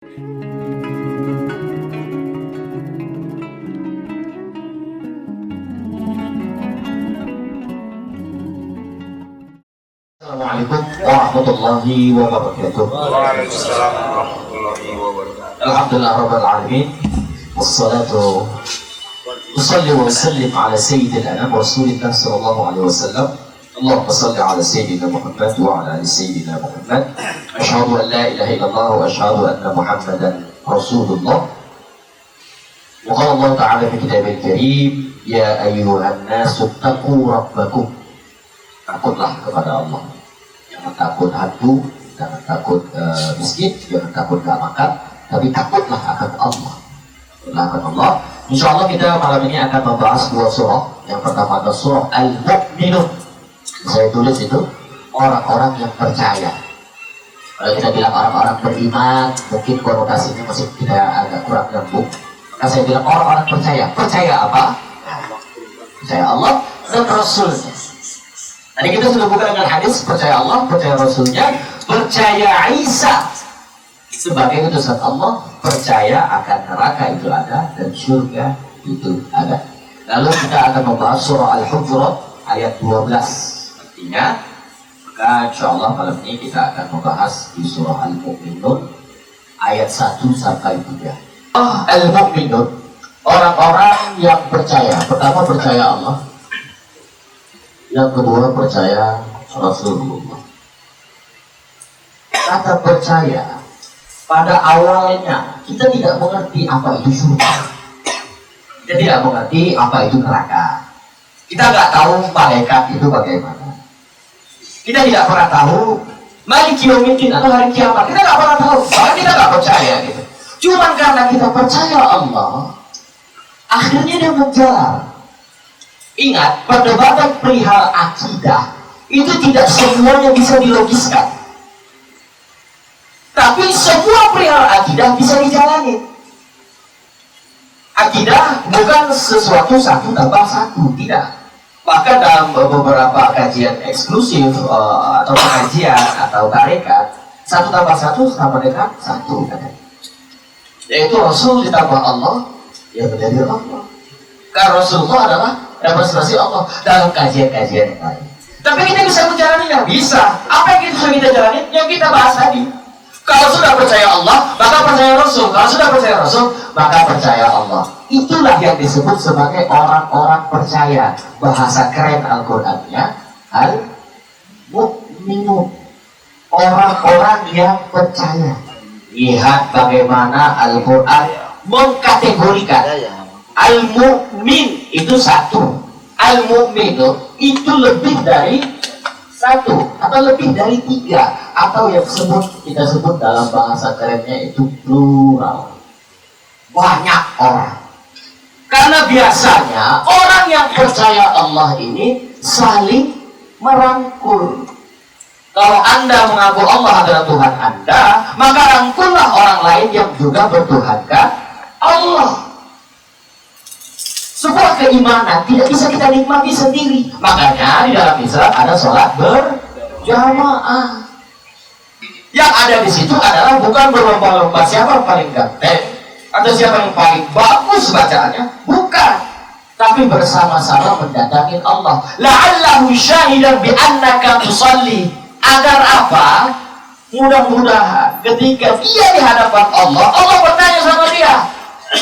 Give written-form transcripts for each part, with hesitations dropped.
Assalamualaikum warahmatullahi wabarakatuh. Waalaikumsalam warahmatullahi wabarakatuh. Alhamdulillah rabbil alamin. Wassalatu usalli wa usallim ala sayyidil anam Rasulillah sallallahu alaihi wasallam. Allahumma salli ala sayyidina Muhammad wa ala ali sayyidina Muhammad. Asyhadu an la ilaha illallah wa asyhadu anna Muhammadan Rasulullah. Wa qala Allah ta'ala fi kitabil karim, ya ayyuhan nasu taqu rabbakum. Takutlah kepada Allah. Jangan takut hantu, jangan takut miskin, jangan takut gak makan, tapi takutlah akan Allah. Takutlah akan Allah. Insya Allah kita malam ini akan membahas dua surah. Yang pertama adalah surah Al-Mu'minun. Saya tulis itu orang-orang yang percaya. Kalau kita bilang orang-orang beriman, mungkin konotasinya masih tidak agak kurang nyambung. Maka saya bilang orang-orang percaya. Percaya apa? Percaya Allah dan Rasulnya. Tadi kita sudah buka dengan hadis, percaya Allah, percaya Rasulnya, percaya Isa sebagai utusan Allah, percaya akan neraka itu ada dan surga itu ada. Lalu kita akan membahas surah Al-Hujurat ayat 12. Artinya, maka insya Allah malam ini kita akan membahas di surah Al-Mu'minun ayat 1 sampai 3. Al-Mu'minun, orang-orang yang percaya. Pertama percaya Allah, yang kedua percaya Rasulullah. Kata percaya, pada awalnya kita tidak mengerti apa itu surga. Kita tidak mengerti apa itu neraka. Kita nggak tahu malaikat itu bagaimana. Kita tidak pernah tahu Maliki Yaumiddin atau hari kiamat. Kita nggak pernah tahu. Bahkan kita nggak percaya gitu. Cuma karena kita percaya Allah, akhirnya dia menjalar. Ingat, perdebatan perihal akidah itu tidak semuanya bisa dilogiskan. Tapi semua perihal akidah bisa dijalani. Akidah bukan sesuatu 1 tambah 1, tidak. Bahkan dalam beberapa kajian eksklusif atau pengajian atau tarekat, 1 tambah 1 sama dengan 1, yaitu Rasul ditambah Allah yang menjadi Allah. Karena Rasulullah adalah representasi Allah dalam kajian-kajian yang lain. Tapi kita bisa menjalaninya, bisa. Apa yang bisa kita jalani? Yang kita bahas tadi. Kalau sudah percaya Allah, maka percaya Rasul. Kalau sudah percaya Rasul, maka percaya Allah. Itulah yang disebut sebagai orang-orang percaya. Bahasa keren Al-Qur'annya, Al-Mu'minun. Orang-orang yang percaya. Lihat bagaimana Al-Qur'an mengkategorikan. Al-Mu'min itu 1. Al-Mu'min itu lebih dari 1 atau lebih dari 3, atau yang kita sebut dalam bahasa kerennya itu plural. Banyak orang. Karena biasanya orang yang percaya Allah ini saling merangkul. Kalau Anda mengaku Allah adalah Tuhan Anda, maka rangkullah orang lain yang juga bertuhankan Allah. Sebuah keimanan tidak bisa kita nikmati sendiri. Makanya di dalam Islam ada sholat berjamaah. Yang ada di situ adalah bukan berlomba-lomba siapa yang paling ganteng atau siapa yang paling bagus bacaannya, bukan. Tapi bersama-sama mendatangin Allah. La'allahu syahidan bi'annaka tusalli. Agar apa? Mudah-mudahan ketika dia di hadapan Allah, Allah bertanya sama dia,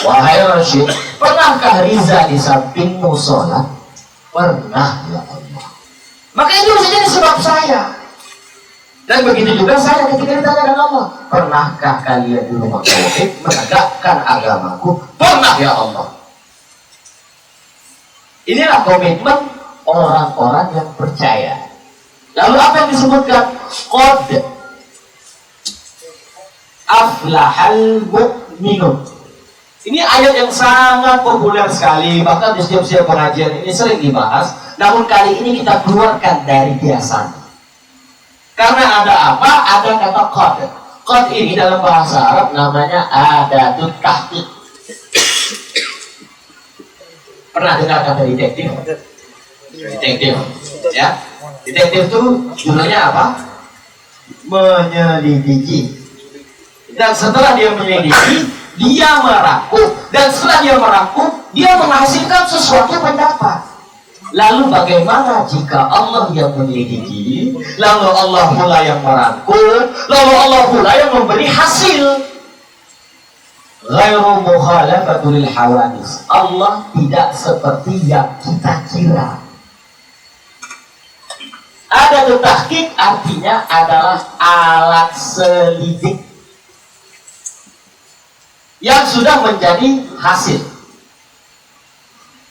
wahai Rashid, pernahkah Riza di sampingmu sholat? Pernah ya Allah. Maka itu bisa jadi sebab saya. Dan begitu juga saya ketika ditanyakan Allah, pernahkah kalian di rumah tauhid menegakkan agamaku? Pernah ya Allah. Inilah komitmen orang-orang yang percaya. Lalu apa yang disebutkan? Qad aflahal mu'minun. Ini ayat yang sangat populer sekali, bahkan di setiap pengajian ini sering dibahas. Namun kali ini kita keluarkan dari biasa. Karena ada apa? Ada kata qad. Qad ini dalam bahasa Arab namanya adatut tahqiq. Pernah dengar kata detektif? Detektif, ya. Detektif itu judulnya apa? Menyelidiki. Dan setelah dia menyelidiki, dia merangkup. Dan setelah dia merangkup, dia menghasilkan sesuatu pendapat. Lalu bagaimana jika Allah yang menyelidiki, lalu Allah pula yang merangkup, lalu Allah pula yang memberi hasil? Ghairu mukhalafatul hawadis. Allah tidak seperti yang kita kira. Ada tahqiq artinya adalah alat selidik yang sudah menjadi hasil.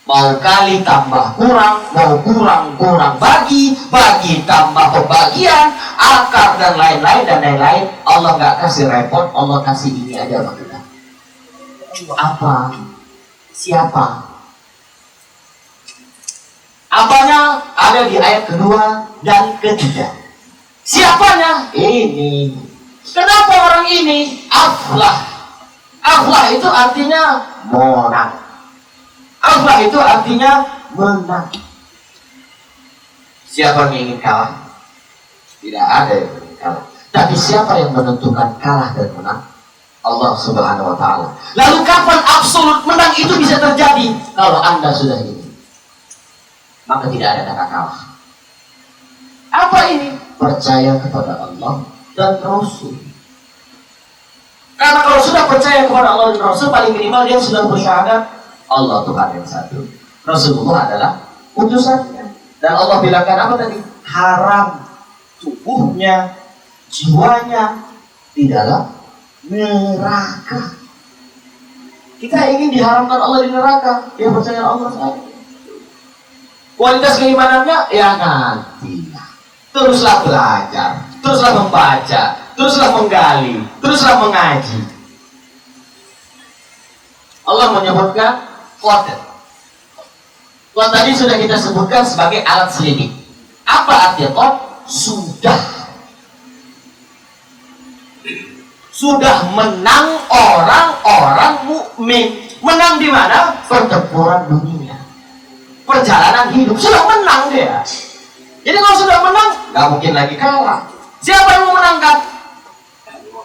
Mau kali tambah kurang, mau kurang bagi tambah pembagian, akar dan lain-lain. Allah nggak kasih repot, Allah kasih ini aja sama kita. Apa? Siapa? Apanya ada di ayat kedua dan ketiga. Siapanya? Ini. Kenapa orang ini? Aflah. Aflah itu artinya menang. Aflah itu artinya menang. Siapa yang ingin kalah? Tidak ada yang ingin kalah. Tapi siapa yang menentukan kalah dan menang? Allah Subhanahu wa Ta'ala. Lalu kapan absolut menang itu bisa terjadi? Kalau Anda sudah ini, maka tidak ada kata kalah. Apa ini? Percaya kepada Allah dan Rasul. Karena kalau sudah percaya kepada Allah dan Rasul, paling minimal dia sudah bersyahadat Allah Tuhan yang satu, Rasulullah adalah utusannya. Dan Allah bilangkan apa tadi? Haram tubuhnya, jiwanya di dalam neraka. Kita ingin diharamkan Allah di neraka. Dia percaya Allah saja. Kualitas keimanannya ya nanti. Teruslah belajar, teruslah membaca, teruslah menggali, teruslah mengaji. Allah menyebutkan qad. Qad tadi sudah kita sebutkan sebagai alat selidik. Apa artinya qad? Sudah menang orang-orang mukmin. Menang di mana? Pertempuran dunia, perjalanan hidup, sudah menang dia. Jadi kalau sudah menang, nggak mungkin lagi kalah. Siapa yang memenangkan?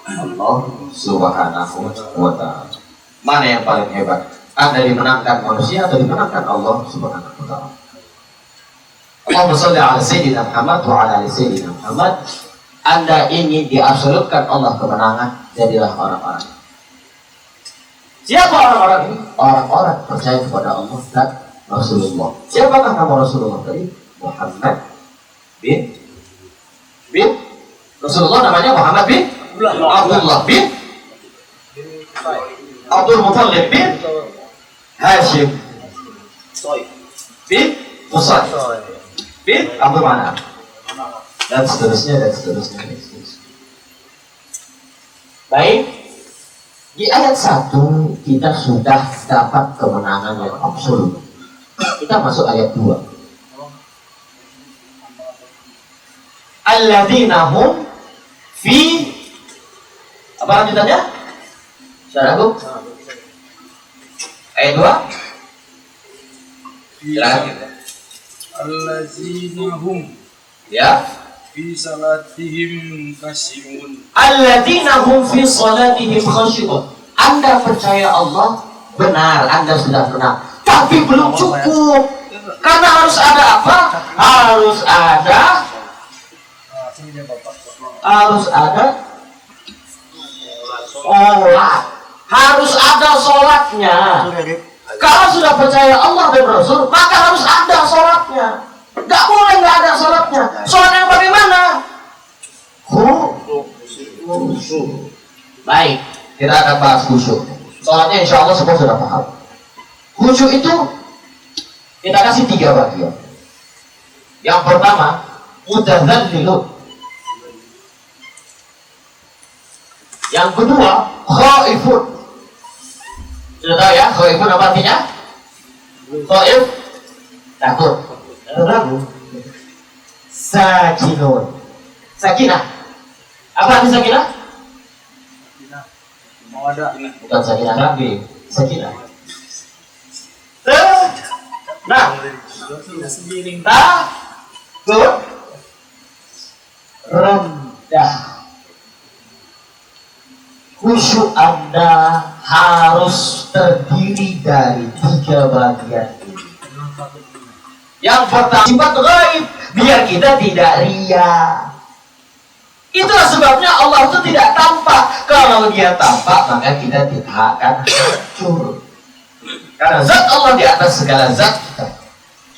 Allah Subhanahu wa Ta'ala. Mana yang paling hebat? Anda dimenangkan manusia atau dimenangkan Allah Subhanahu wa Ta'ala? Allahumma shalli ala Sayyidina Muhammad wa ala ali Sayyidina Muhammad. Anda ingin diabsolutkan Allah kemenangan, jadilah orang-orang. Siapa orang-orang ini? Orang-orang percaya kepada Allah dan Rasulullah. Siapakah nama Rasulullah tadi? Muhammad bin Rasulullah, namanya Muhammad bin Abdullah bin Abdul Muttalib bin Hashim bin Qusay bin Abdul Manaf dan seterusnya. Baik, di ayat 1 kita sudah dapat kemenangan yang absolut. Kita masuk ayat 2. Alladzina hum fi, apa lanjutannya? Saudaraku, ayat 2. Silakan. Alladzina hum Ya. fi salatihim khashi'un. Alladzina hum fi salatihim khashi'un. Anda percaya Allah, benar, Anda sudah benar. Tapi belum cukup. Karena harus ada apa? Harus ada sholat. Harus ada sholatnya. Kalau sudah percaya Allah dan Rasul, maka harus ada sholatnya. Gak boleh nggak ada sholatnya. Sholat yang bagaimana? Khusyuk. Baik, kita akan bahas khusyuk. Sholatnya insya Allah semua sudah paham. Khusyuk itu kita kasih 3 bagian. Yang pertama, mutadzallilun. Yang kedua, khaifun. Sudah tahu ya, khaifun apa artinya? Khaif, takut. Ragu. Sakinun. Sakinah. Apa arti sakinah? Bukan sakinah lagi. Sakinah. Nah, takut, rendah, khusyuk Anda harus terdiri dari 3 bagian ini. Yang pertama, sifat gaib, biar kita tidak ria. Itulah sebabnya Allah itu tidak tampak. Kalau dia tampak, maka kita tidak akan hancur. Karena zat Allah di atas segala zat kita.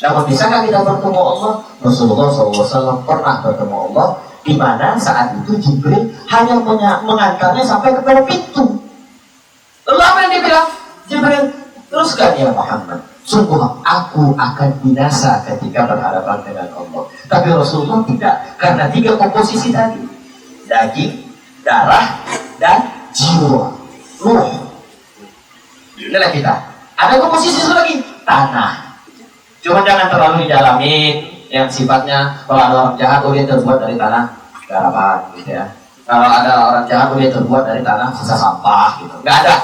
Namun bisakah kita bertemu Allah? Rasulullah SAW pernah bertemu Allah, di mana saat itu Jibril hanya mengantarnya sampai kepada pintu. Lalu apa yang dia bilang? Jibril, teruskan ya Muhammad. Sungguh aku akan binasa ketika berhadapan dengan Allah. Tapi Rasulullah tidak, karena 3 komposisi tadi: daging, darah, dan jiwa, ruh. Inilah kita. Ada komposisi satu lagi, tanah. Cuma jangan terlalu didalamin, yang sifatnya kalau ada orang jahat, dia terbuat dari tanah garapan, gitu ya. Kalau ada orang jahat, dia terbuat dari tanah sisa sampah, gitu. Nggak ada.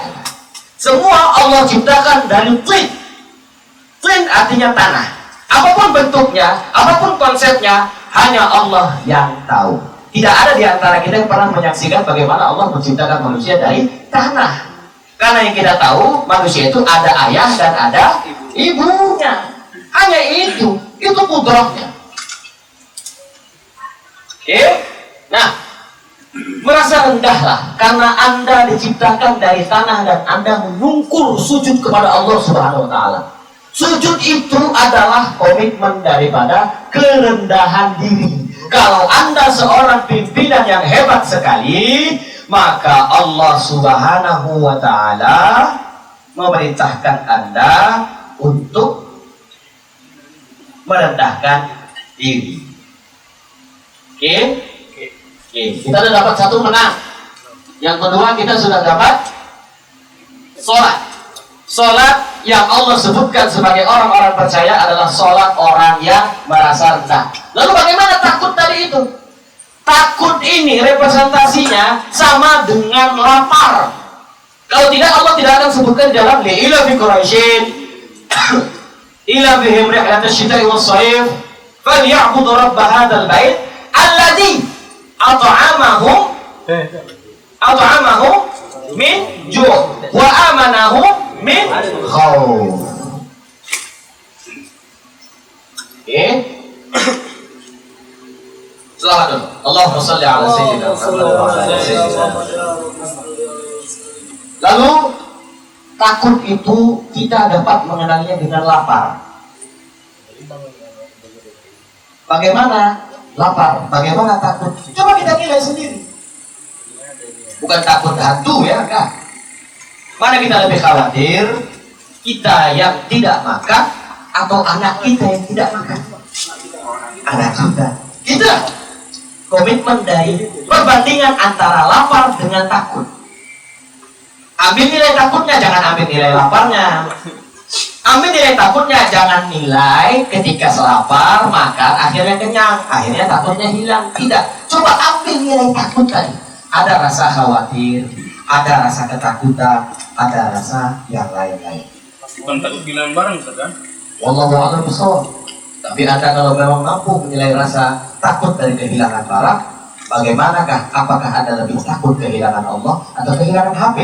Semua Allah ciptakan dari tin. Tin artinya tanah. Apapun bentuknya, apapun konsepnya, hanya Allah yang tahu. Tidak ada di antara kita yang pernah menyaksikan bagaimana Allah menciptakan manusia dari tanah. Karena yang kita tahu, manusia itu ada ayah dan ada ibunya. Hanya itu kudrahnya. Oke? Nah, merasa rendahlah karena Anda diciptakan dari tanah dan Anda menungkur sujud kepada Allah Subhanahu wa taala. Sujud itu adalah komitmen daripada kerendahan diri. Kalau Anda seorang pimpinan yang hebat sekali, maka Allah Subhanahu wa taala memerintahkan Anda untuk merendahkan diri. Oke? Kita sudah dapat 1 menang. Yang kedua, kita sudah dapat sholat. Sholat yang Allah sebutkan sebagai orang-orang percaya adalah sholat orang yang merasa rendah. Lalu bagaimana takut tadi itu? Takut ini representasinya sama dengan lapar. Kalau tidak, Allah tidak akan sebutkan dalam li'ila fi Quraisyin ila bihim rihlat asy-syita'i was-shayf falya'budu rabb hadzal bait alladzi at'amahum min ju' wa amanahum min khauf. Oke. Selamat dulu. Allahumma shalli ala sayyidina Muhammad wa ala ali sayyidina Muhammad. Lalu takut itu kita dapat mengenalinya dengan lapar. Bagaimana lapar? Bagaimana takut? Coba kita nilai sendiri. Bukan takut hantu ya, enggak. Mana kita lebih khawatir? Kita yang tidak makan atau anak kita yang tidak makan? Anak kita. Itulah komitmen dari perbandingan antara lapar dengan takut. Ambil nilai takutnya, jangan ambil nilai laparnya. Ambil nilai takutnya, jangan nilai ketika selapar, makan, akhirnya kenyang, akhirnya takutnya hilang. Tidak, coba ambil nilai takut tadi. Ada rasa khawatir, ada rasa ketakutan, ada rasa yang lain-lain. Bukan takut kehilangan barang, Ustaz kan? Wallahu a'lam bishawab. Tapi Anda kalau memang mampu menilai rasa takut dari kehilangan barang, bagaimanakah? Apakah Anda lebih takut kehilangan Allah atau kehilangan HP?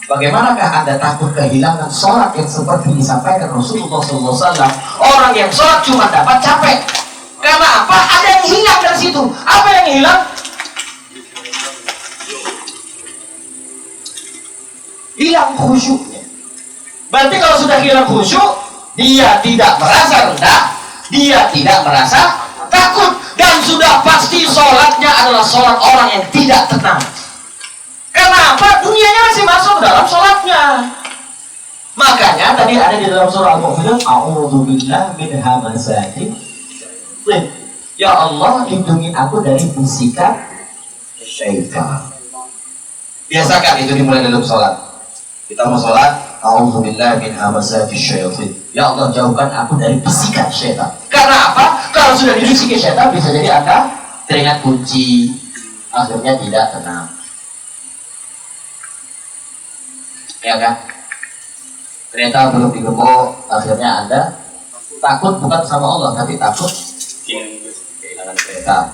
Bagaimanakah Anda takut kehilangan sholat yang seperti disampaikan Rasulullah SAW? Orang yang sholat cuma dapat capek. Karena apa? Ada yang hilang dari situ. Apa yang hilang? Hilang khusyuknya. Berarti kalau sudah hilang khusyuk, dia tidak merasa rendah, dia tidak merasa takut, dan sudah pasti sholatnya adalah sholat orang yang tidak tenang. Kenapa? Dunianya masih masuk dalam sholatnya. Makanya tadi ada di dalam surah Al-Mu'minun, a'udzubillahi min hamazatin. Ya Allah, lindungi aku dari bisikan syaitan. Biasakan itu dimulai dalam sholat. Kita mau sholat, a'udzubillahi min hamazatin syaitan. Ya Allah, jauhkan aku dari bisikan syaitan. Karena apa? Kalau sudah dibisiki syaitan, bisa jadi Anda teringat kunci, akhirnya tidak tenang. Ya kan? Ternyata belum digembok, akhirnya Anda takut bukan sama Allah, tapi takut kehilangan kereta.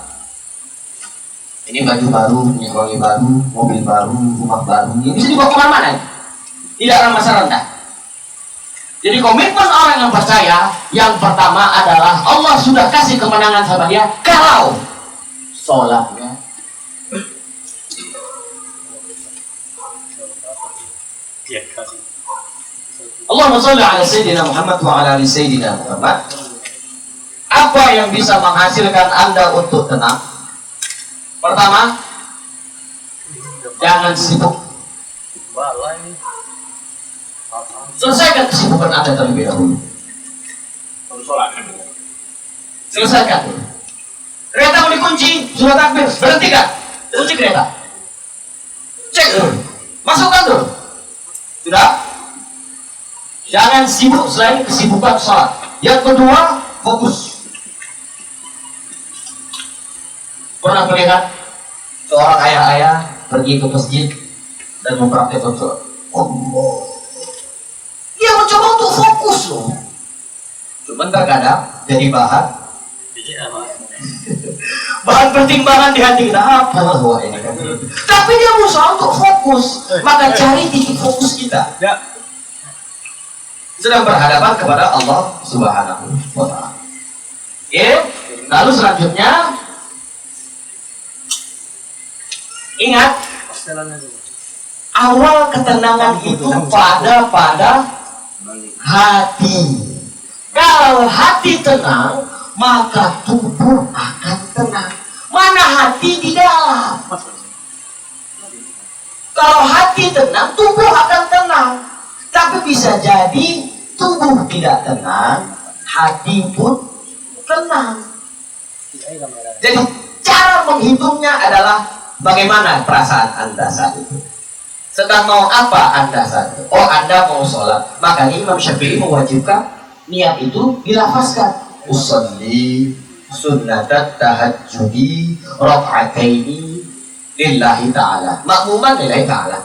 Ini baju baru, minyak wangi baru, mobil baru, rumah baru. Ini bisa dibawa kemana-mana. Tidak akan masa rendah. Jadi komitmen orang yang percaya, yang pertama adalah Allah sudah kasih kemenangan sama dia kalau sholatnya. Allahumma sholli ala Sayyidina Muhammad wa ala ali Sayyidina Muhammad. Apa yang bisa menghasilkan Anda untuk tenang? Pertama, jangan sibuk. Selesaikan kesibukan Anda terlebih dahulu. Selesaikan. Kereta mau dikunci, sudah takbir, berhentikan. Kunci kereta. Cek dulu. Masukkan dulu. Sudah? Jangan sibuk selain kesibukan sholat. Yang kedua, fokus. Pernah melihat seorang ayah-ayah pergi ke masjid dan mempraktekkan sholat. Allah. Dia mencoba untuk fokus loh. Cuman terkadang jadi bahan pertimbangan di hati kita apa wah ini kan. Tapi dia berusaha untuk fokus. Maka cari titik fokus kita. Sedang berhadapan kepada Allah Subhanahu wa Ta'ala. Oke, lalu selanjutnya ingat, awal ketenangan itu pada hati. Kalau hati tenang, maka tubuh akan tenang. Mana hati di dalam? Kalau hati tenang, tubuh akan tenang. Tapi bisa jadi tubuh tidak tenang, hati pun tenang. Jadi cara menghitungnya adalah bagaimana perasaan Anda saat itu. Sedang mau apa Anda saat itu? Oh, Anda mau sholat. Makanya Imam Syafi'i mewajibkan niat itu dilafazkan. Usolli sunnatat tahajjudi raka'ataini lillahi ta'ala. Makmuman lillahi ta'ala.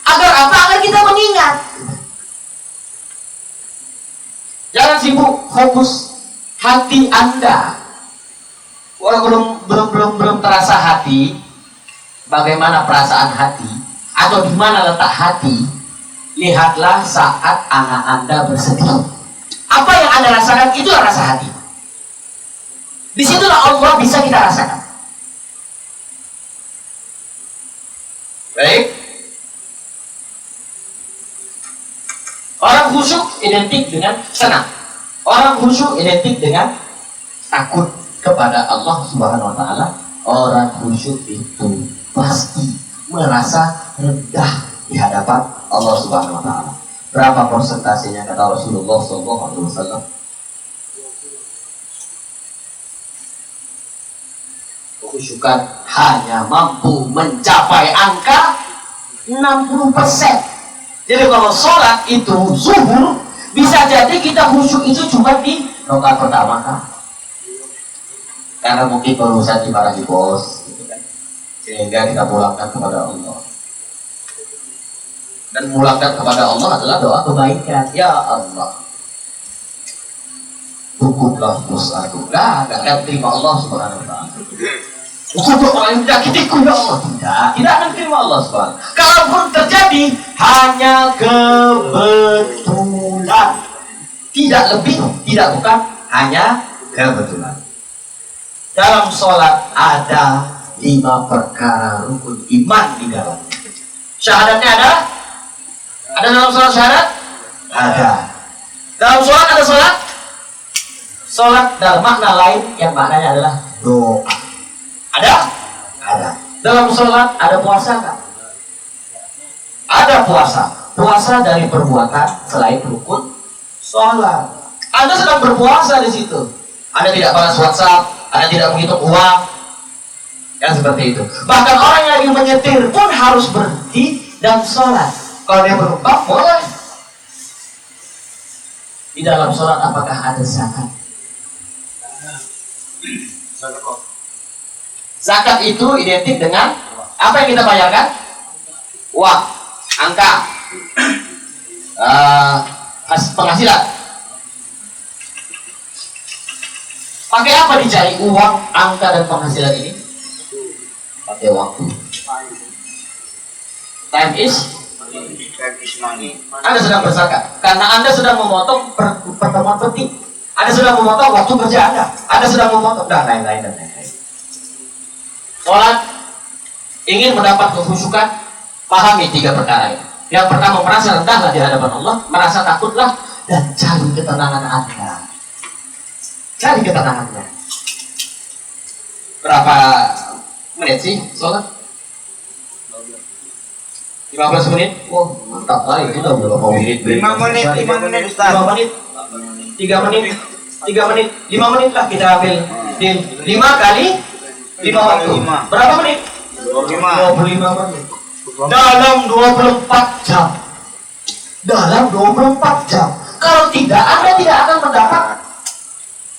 Agar apa? Agar kita mengingat. Jangan sibuk, fokus hati Anda. Kalau belum terasa hati, bagaimana perasaan hati atau di mana letak hati? Lihatlah saat anak Anda bersedih. Apa yang Anda rasakan itulah rasa hati. Disitulah Allah bisa kita rasakan. Baik. Orang khusyuk identik dengan senang. Orang khusyuk identik dengan takut kepada Allah Subhanahu wa Ta'ala. Orang khusyuk itu pasti merasa rendah di hadapan Allah Subhanahu wa Ta'ala. Berapa persentasenya kata Rasulullah SAW? Kekhusyukan hanya mampu mencapai angka 60%. Jadi kalau sholat itu zuhur, bisa jadi kita khusyuk itu cuma di rakaat pertama kan? Karena mungkin berurusan di para bos, gitu kan? Sehingga kita pulangkan kepada Allah. Dan pulangkan kepada Allah adalah doa kebaikan. Ya Allah, hukumlah dosaku. Gak akan terima Allah Subhanahu wa Ta'ala. Hukum orang yang menyakitiku ya Allah, tidak akan terima Allah Subhanahu. Kalaupun terjadi hanya kebetulan, tidak lebih, tidak bukan, hanya kebetulan. Dalam sholat ada 5 perkara rukun iman di dalam. Syahadatnya ada? Ada dalam sholat syahadat? Ada. Dalam sholat ada sholat? Sholat dalam makna lain yang maknanya adalah doa. Ada? Ada. Dalam sholat ada puasa nggak? Ada puasa. Puasa dari perbuatan selain rukun sholat. Anda sedang berpuasa di situ. Anda tidak balas WhatsApp, Anda tidak menghitung uang, yang seperti itu. Bahkan orang yang lagi menyetir pun harus berhenti dan sholat. Kalau dia berubah, boleh. Di dalam sholat apakah ada zakat? Zakat itu identik dengan apa yang kita bayarkan? Uang, angka, penghasilan. Pakai apa dicari uang, angka, dan penghasilan ini? pakai waktu. Time is money. Anda sedang berzakat karena Anda sedang memotong pertemuan penting. Anda sedang memotong waktu kerja Anda. Anda sedang memotong dan lain-lain dan lain-lain. Sholat ingin mendapat kekhusyukan, pahami 3 perkara ini. Yang pertama, merasa rendahlah di hadapan Allah, merasa takutlah, dan cari ketenangan Anda. Cari ketenangannya. Berapa menit sih sholat? 15 menit? Oh, mantap lah, itu udah berapa menit? 5 menit Ustaz. 5 menit? 3 menit? 3 menit? 5 menit lah kita ambil. 5 kali 5 waktu. Berapa menit? 25 menit. Dalam 24 jam. Dalam 24 jam. Kalau tidak, Anda tidak akan mendapat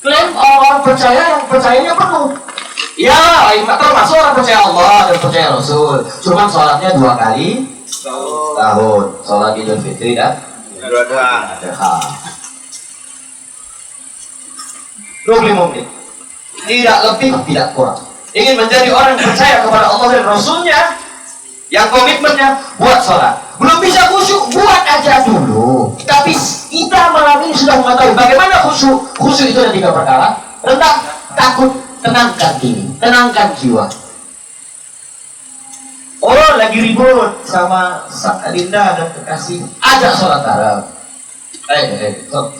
klaim orang percaya yang percayanya penuh. Ya, termasuk orang percaya Allah dan percaya Rasul. Cuman sholatnya 2 kali tahun. Sholat Idul Fitri dan Adha. 25 menit. Tidak lebih, tidak kurang. Ingin menjadi orang yang percaya kepada Allah dan Rasulnya, yang komitmennya buat sholat. Belum bisa khusyuk, buat aja dulu. Tapi kita malam ini sudah mengetahui bagaimana khusyuk. Khusyuk itu ada 3 perkara. Rendah, takut, tenangkan diri, tenangkan jiwa. Oh, lagi ribut sama Linda dan kekasih, ajak sholat bareng. Stop.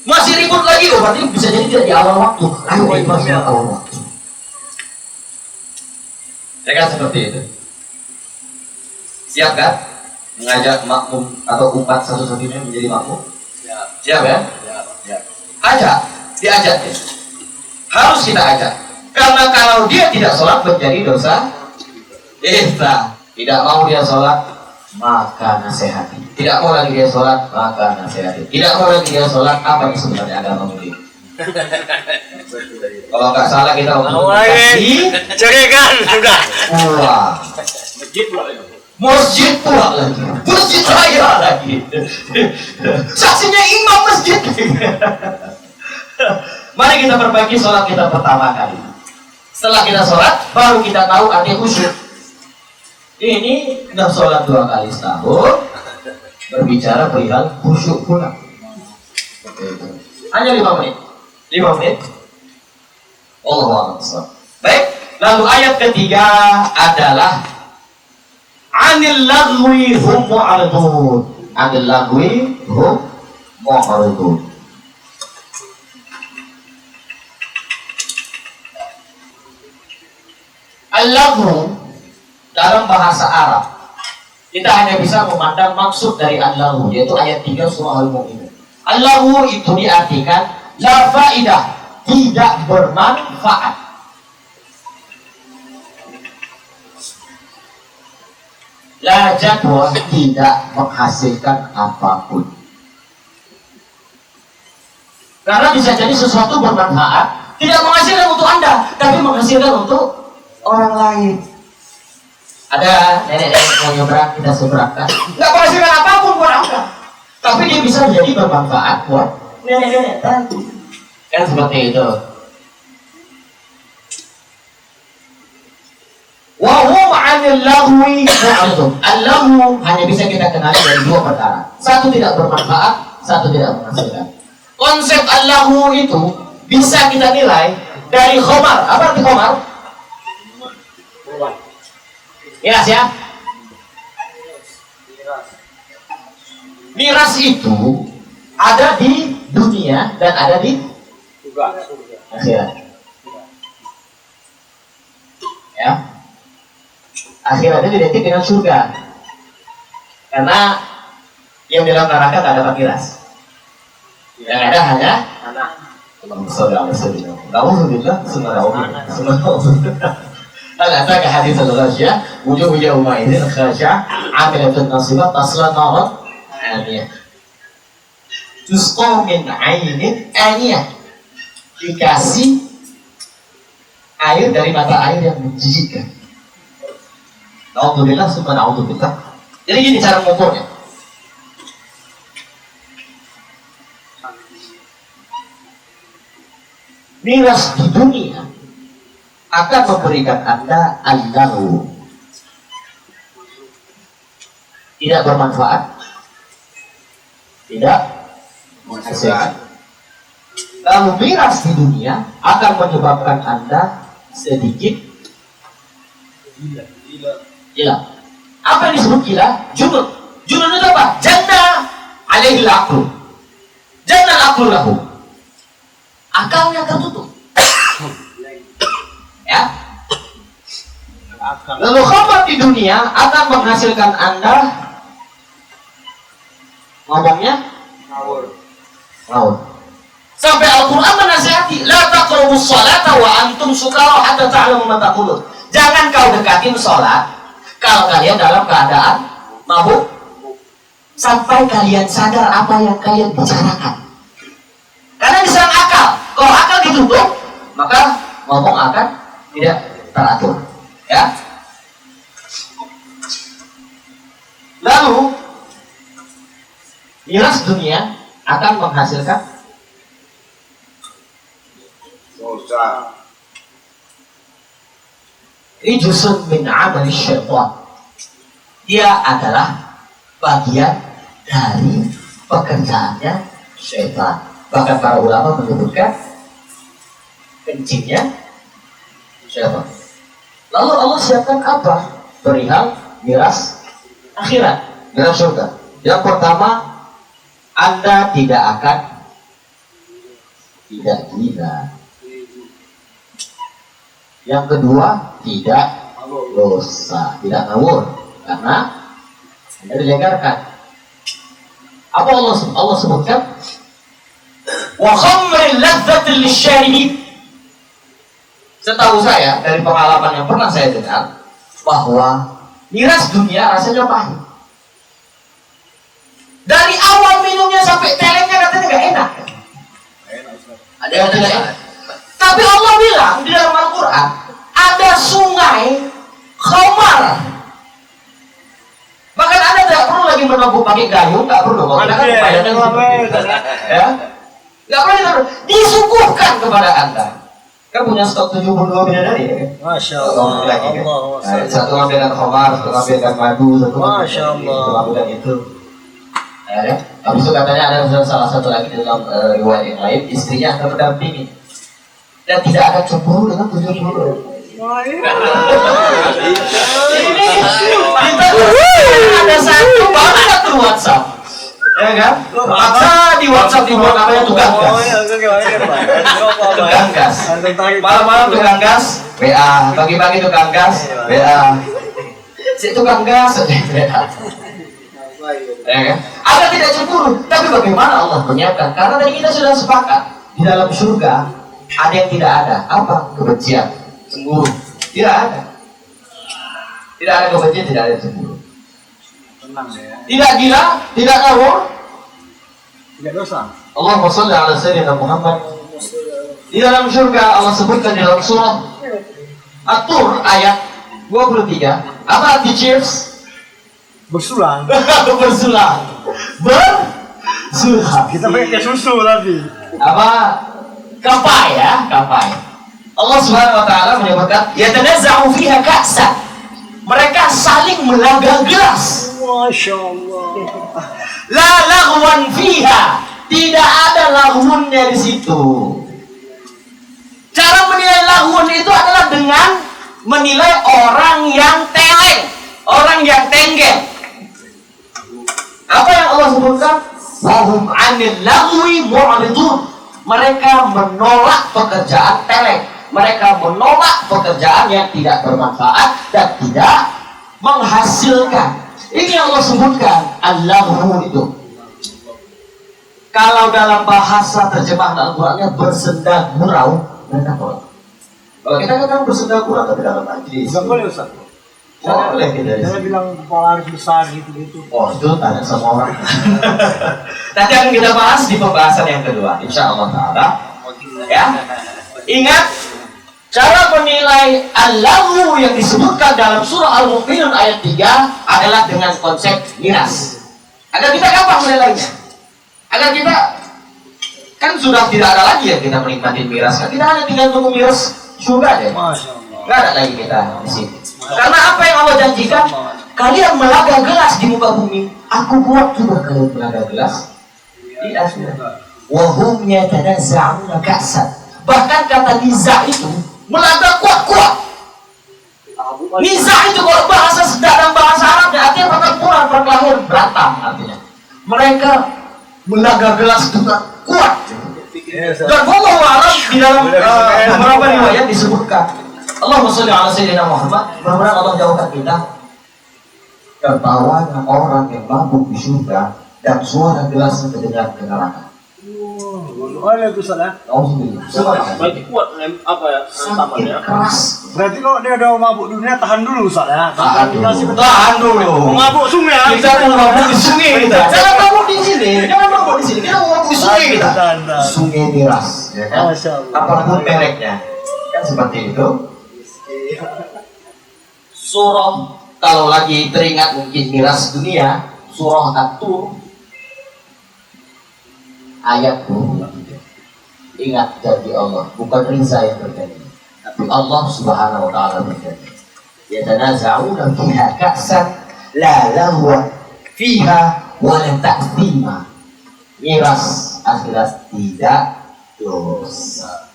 Masih ribut lagi, oh berarti bisa jadi tidak di awal waktu. Ayo masuk awal waktu. Ya kan seperti itu. Siap kan? Mengajak makmum atau umat satu-satunya menjadi makmum? Siap ya? Ajak, diajak ya. Harus kita ajak. Karena kalau dia tidak sholat menjadi dosa ihsan. Tidak mau dia sholat, maka nasihati. Tidak mau lagi dia sholat, maka nasihati. Tidak mau lagi dia sholat, apa yang sebenarnya agama ini? Kalau nggak salah kita lagi cerekan sudah. Wah, masjid pula lagi, masjid raya lagi. Saksinya imam masjid. Mari kita perbaiki sholat kita pertama kali. Setelah kita sholat, baru kita tahu arti khusyuk. Ini udah sholat 2 kali setahun, berbicara perihal khusyuk pula. Hanya 5 menit. 5 menit. Allahu Akbar. Baik, lalu ayat ketiga adalah anil lagwi hum mu'ridun. Anil lagwi hum mu'ridun. Al-laghu dalam bahasa Arab kita hanya bisa memandang maksud dari al-laghu, yaitu ayat 3 surah Al-Mu'minun. Al-laghu itu diartikan la faidah, tidak bermanfaat. La jadwa, tidak menghasilkan apapun. Karena bisa jadi sesuatu bermanfaat, tidak menghasilkan untuk Anda, tapi menghasilkan untuk orang lain. Ada nenek-nenek mau nyebrang, kita seberangkan, nggak menghasilkan apapun buat Anda, tapi dia bisa jadi bermanfaat buat nenek-nenek tadi. Kan seperti itu. Wa hum 'anil lagwi mu'ridun. Al-lagwu hanya bisa kita kenali dari 2 perkara. Satu tidak bermanfaat, satu tidak menghasilkan. Konsep al-lagwu itu bisa kita nilai dari khomar. Apa arti khomar? Miras ya? Miras itu ada di dunia dan ada di akhirat. Ya. Akhiratnya identik dengan surga. Karena yang dalam neraka tidak dapat miras. Yang ada hanya Alhamdulillah, Al-Ata ke hadis al-Ghashiyah, wujuh yawma idzin khashi'ah, 'amilatun nasibah, tasla naran 'aniyah. Tusqa min 'ainin aniyah. Dikasih air dari mata air yang menjijikkan. Alhamdulillah, summa na'udzubillah. Jadi gini cara mengukurnya. Miras di dunia akan memberikan Anda al-lahu, tidak bermanfaat, tidak menghasilkan. Lalu miras di dunia akan menyebabkan Anda sedikit gila. Apa yang disebut gila? Junun. Junun itu apa? Jannah alaihil aqlu. Jannah aqlu lahu. Akalnya tertutup. Ya. Lalu khamar di dunia akan menghasilkan Anda ngomongnya ngawur. Sampai Al-Quran menasihati, la taqrabus sholata wa antum sukara hatta ta'lamu ma taqulun. Jangan kau dekatin sholat kalau kalian dalam keadaan mabuk, sampai kalian sadar apa yang kalian bicarakan. Karena diserang akal. Kalau akal ditutup, maka ngomong akan tidak teratur. Ya. Lalu miras dunia akan menghasilkan dosa. rijsun min amali syaitan. Dia adalah bagian dari pekerjaannya syaitan. Bahkan para ulama menyebutkan kencingnya syaitan. Lalu Allah siapkan apa? Perihal miras akhirat, miras surga. Yang pertama, Anda tidak akan tidak gila. Yang kedua, tidak dosa, tidak ngawur, karena Anda dilegarkan. Apa Allah sebutkan? Wa khamril ladzatil lisyaribin. Setahu saya dari pengalaman yang pernah saya dengar, bahwa miras dunia rasanya pahit. Dari awal minumnya sampai telengnya katanya nggak enak. Ada yang tidak enak. Tapi Allah bilang di dalam Al-Quran ada sungai khamar. Bahkan Anda tidak perlu lagi menabung pakai gayung, nggak perlu. Karena kan upayanya ya, nggak perlu disuguhkan kepada Anda. Kan punya stok 72 bidadari ya? Masya Allah. Satu ambilkan khamar, satu ambilkan madu, satu ambilkan itu. Ya, habis itu katanya ada salah satu lagi di dalam riwayat yang lain, istrinya akan mendampingi dan tidak akan cemburu dengan 70. Ini kita ada satu banget tuh WhatsApp, ya kan? Maka di WhatsApp dibuat namanya tukang gas. Tukang gas. Malam-malam tukang gas, WA. Pagi-pagi tukang gas, WA. Si tukang gas, WA. Ya kan? Agar tidak cemburu, tapi bagaimana Allah menyiapkan? Karena tadi kita sudah sepakat di dalam surga ada yang tidak ada. Apa? Kebencian, cemburu. Tidak ada. Tidak ada kebencian, tidak ada cemburu. Tidak gila, tidak ngawur, Tidak dosa. Allahumma shalli ala sayyidina Muhammad. Di dalam surga Allah sebutkan di dalam surah At-Tur ayat 23. Apa arti cheers? Bersulang. Bersulang. Bersulang. Kita pakai susu tapi. Apa? Kapai ya, kapai. Allah Subhanahu wa taala menyebutkan yatanazza'u fiha ka'san. Mereka saling melanggang gelas. Masya Allah. La laghwan fiha. Tidak ada laghunnya di situ. Cara menilai laghun itu adalah dengan menilai orang yang teleng, orang yang tenggel. Apa yang Allah sebutkan? Wahum 'anil laghwi mu'ridun. Mereka menolak pekerjaan teleng. Mereka menolak pekerjaan yang tidak bermanfaat dan tidak menghasilkan. Ini yang Allah sebutkan al-laghwu itu. Kalau dalam bahasa terjemahan Al-Qur'annya bersenda gurau, mereka tolak. Kalau kita kan bersenda gurau tapi dalam majlis. Enggak boleh Ustaz. Tidak boleh kita di Saya sini. bilang kepala harus besar gitu-gitu. Oh, itu tanya sama orang. Nanti akan kita bahas di pembahasan yang kedua, insya Allah Ta'ala. Ya, ingat cara menilai al-laghwu yang disebutkan dalam surah Al-Mu'minun ayat 3 adalah dengan konsep miras. Agar kita gampang menilainya. Agar kita kan sudah tidak ada lagi yang kita menikmati miras. Kan kita hanya tinggal tunggu miras surga aja. Masya Allah. Nggak ada lagi kita di sini. Karena apa yang Allah janjikan? Kalian melaga gelas di muka bumi. Aku buat juga kalian melaga gelas di akhirat. Wahum yatanazza'una ka'san. Bahkan kata niza itu melaga kuat-kuat. Niza itu kalau bahasa dalam bahasa Arab artinya pertempuran, perkelahian, berantem artinya. Mereka melaga gelas dengan kuat. Dan wallahu a'lam di dalam beberapa riwayat disebutkan. Allahumma sholli ala sayyidina Muhammad. Mudah-mudahan Allah jauhkan kita tertawanya orang yang mabuk di surga dan suara gelasnya terdengar ke neraka. Oleh itu salah. Berarti kuat apa ya? Sakit keras. Berarti kalau dia udah mabuk dunia tahan dulu salah. Tahan dulu. Mabuk sungai. Kita mau mabuk di sungai kita. Jangan mabuk di sini. Jangan mabuk di sini. Kita mau mabuk di sungai kita. Sungai deras, ya kan? Masya Allah. Apapun mereknya, kan seperti itu. Surah kalau lagi teringat mungkin miras dunia, surah At-Tur ayat 23. Ingat janji Allah, bukan Riza yang terjadi, tapi Allah Subhanahu wa taala berjanji. Yatanaza'una fiha ka'san la lahwa fiha wa la ta'thima. Miras akhirat tidak dosa.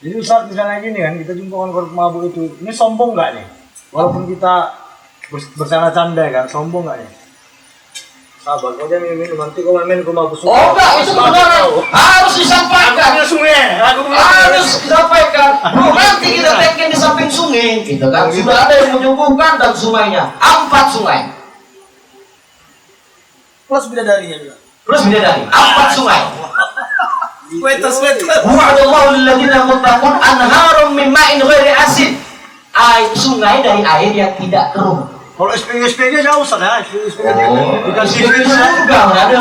Jadi Ustaz misalnya gini kan, kita jumpa orang mabuk itu, ini sombong nggak nih? Walaupun kita bercanda-canda kan, sombong nggak nih? Sabar, kau jangan minum, nanti kau main ke mabuk sungai. Oh enggak, itu kebenaran harus disampaikan. Sungai, Harus disampaikan. Bro, nanti kita teken di samping sungai, gitu kan? Sudah ada yang menyuguhkan dan sungainya 4 sungai. Plus bidadarinya juga. Terus bidadari 4 sungai. Wetas. Wa'adallahu lilladzina muttaqun anharum min ma'in ghairi asid. Air sungai dari air yang tidak keruh. Kalau SPG jauh sana, SPG Dikasih surga, ada.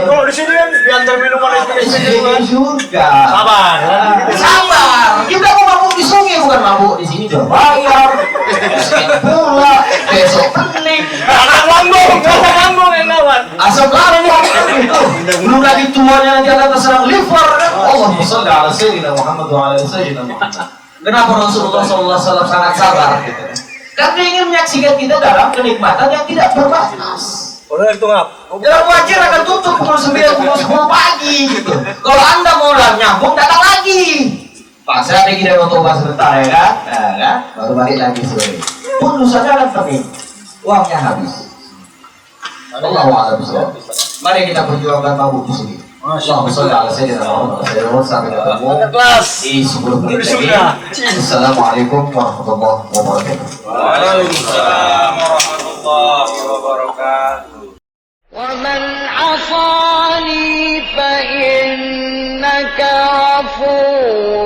Kalau di sini kan diantar minuman SPG Surga. Sabar. Sabar. Kita mau mabuk di sungai bukan mabuk di sini udah bayar. Pula besok pening. Anak lambung yang lawan. Asam lambung itu. Belum lagi tuanya nanti akan terserang liver. Allahumma sholli ala sayyidina Muhammad wa ala sayyidina Muhammad. Kenapa Rasulullah SAW sangat sabar? Karena ingin menyaksikan kita dalam kenikmatan yang tidak berbatas. Udah itu ngap. Dalam wajar akan tutup pukul 9, pukul 10 pagi gitu. Kalau Anda mau nyambung, datang lagi. Pak, saya ada kita mau coba sebentar ya kan? Nah, kan? Baru balik lagi sore. Pun dosanya akan pening. Uangnya habis. Allah wa'ala. Mari kita perjuangkan mabuk di sini. Allahumma sholli ala sayyidina Muhammad. Sampai ketemu di 10 menit lagi. Assalamualaikum warahmatullahi wabarakatuh. Waalaikumsalam warahmatullahi wabarakatuh. ومن عصاني فإنك غفور